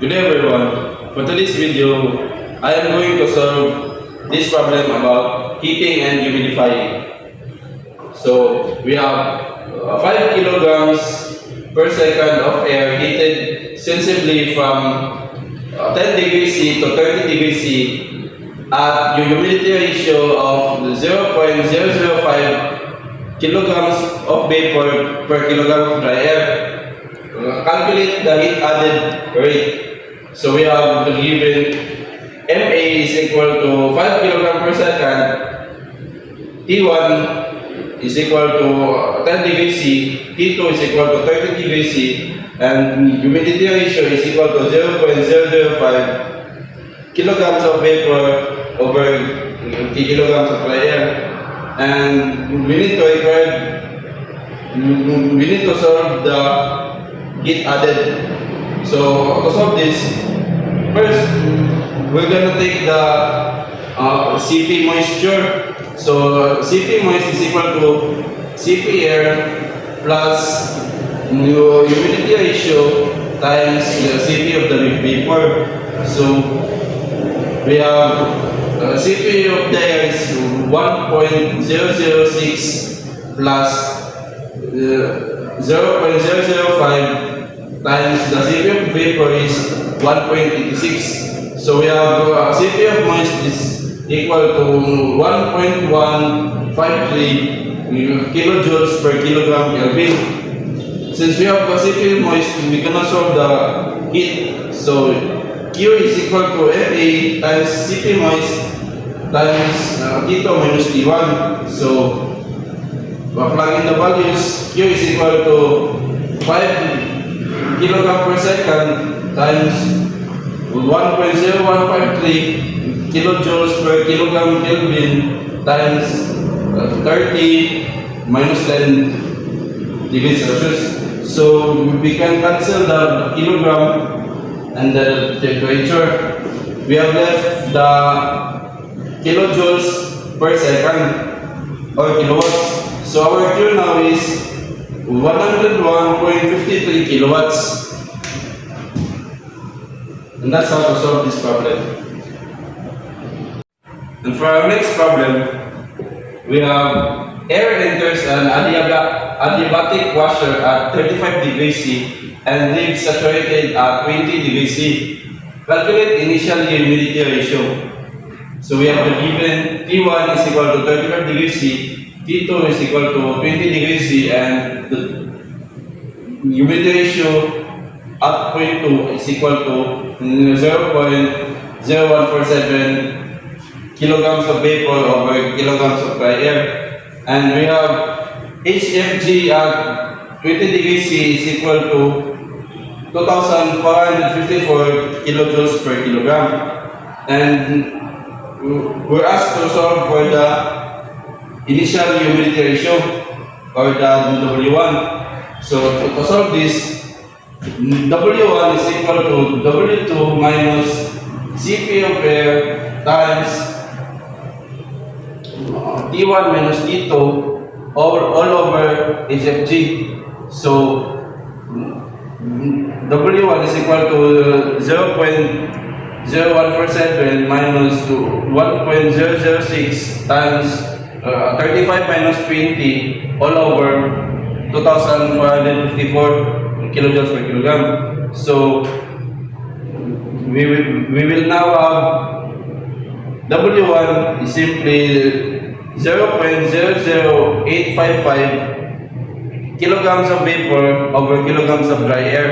Good day everyone. For today's video, I am going to solve this problem about heating and humidifying. So we have 5 kilograms per second of air heated sensibly from 10 degrees C to 30 degrees C at your humidity ratio of 0.005 kilograms of vapor per kilogram of dry air. Calculate the heat added rate. So we have given MA is equal to 5 kg per second, T1 is equal to 10 degrees C, T2 is equal to 30 degrees C, and humidity ratio is equal to 0.005 kilograms of vapor over kilograms of dry air. And we need to solve the heat added. So to solve this, first we're gonna take the CP moisture. So CP moist is equal to CP air plus humidity ratio times the CP of the vapor. So we have CP of the air is 1.006 plus 0.005 times the CP of vapor is 1.86. So we have CP of moist is equal to 1.153 kilojoules per kilogram Kelvin. Since we have CP of moist, we cannot solve the heat. So Q is equal to MA times CP moist times T2 minus T1. So plug in the values. Q is equal to 5 kilogram per second times 1.0153 kilojoules per kilogram Kelvin times 30 minus 10 degrees Celsius. So we can cancel the kilogram and the temperature. We have left the kilojoules per second or kilowatts. So our Q now is 101.53 kilowatts. And that's how to solve this problem. And for our next problem, we have air enters an adiabatic washer at 35 degrees C and leaves saturated at 20 degrees C. Calculate initial humidity ratio. So we have the given T1 is equal to 35 degrees C, T2 is equal to 20 degrees C, and the humidity ratio at point 2 is equal to 0.0147 kilograms of vapor over kilograms of dry air. And we have HFG at 20 degrees C is equal to 2,454 kilojoules per kilogram. And we're asked to solve for the initial humidity ratio or the W1. So to solve this, W1 is equal to W2 minus CP of air times T1 minus T2 all over HFG. So W1 is equal to 0.0147 minus 1.006 times 35 minus 20 all over 2,454 kilojoules per kilogram. So we will now have W1 is simply 0.00855 kilograms of vapor over kilograms of dry air.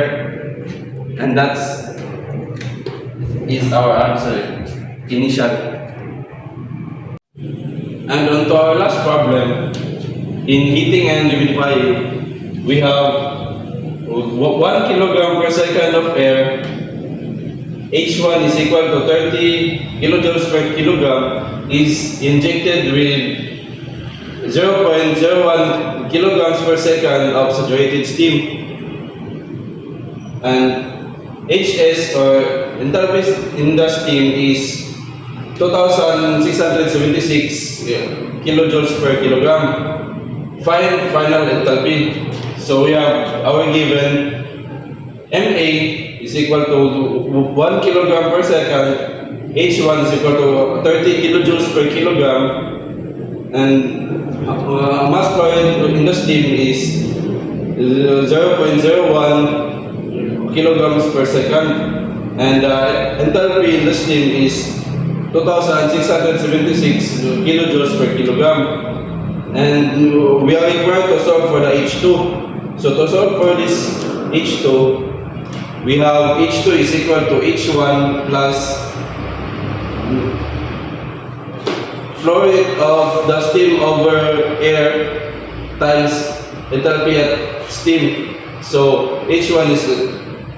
And that's is our answer initially. And on to our last problem, in heating and humidifying, we have 1 kilogram per second of air. H1 is equal to 30 kilojoules per kilogram is injected with 0.01 kilograms per second of saturated steam. And HS or enthalpy in the steam is 2,676 kilojoules per kilogram. Find final enthalpy. So we have our given MA is equal to 1 kilogram per second. H1 is equal to 30 kilojoules per kilogram. And mass flow in the steam is 0.01 kilograms per second. And enthalpy in the steam is 2,676 kilojoules per kilogram. And we are required to solve for the H2. So to solve for this H2, we have H2 is equal to H1 plus flow rate of the steam over air times enthalpy at steam. So H1 is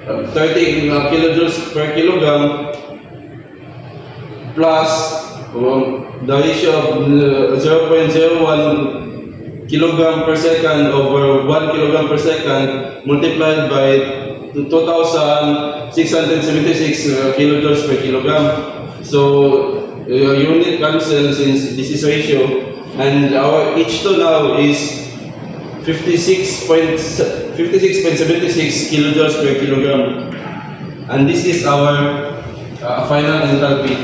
30 kilojoules per kilogram plus the ratio of 0.01 kilogram per second over 1 kilogram per second multiplied by 2,676 kilojoules per kilogram. So unit cancel since this is ratio, and our H2 now is 56.76 kilojoules per kilogram, and this is our final enthalpy.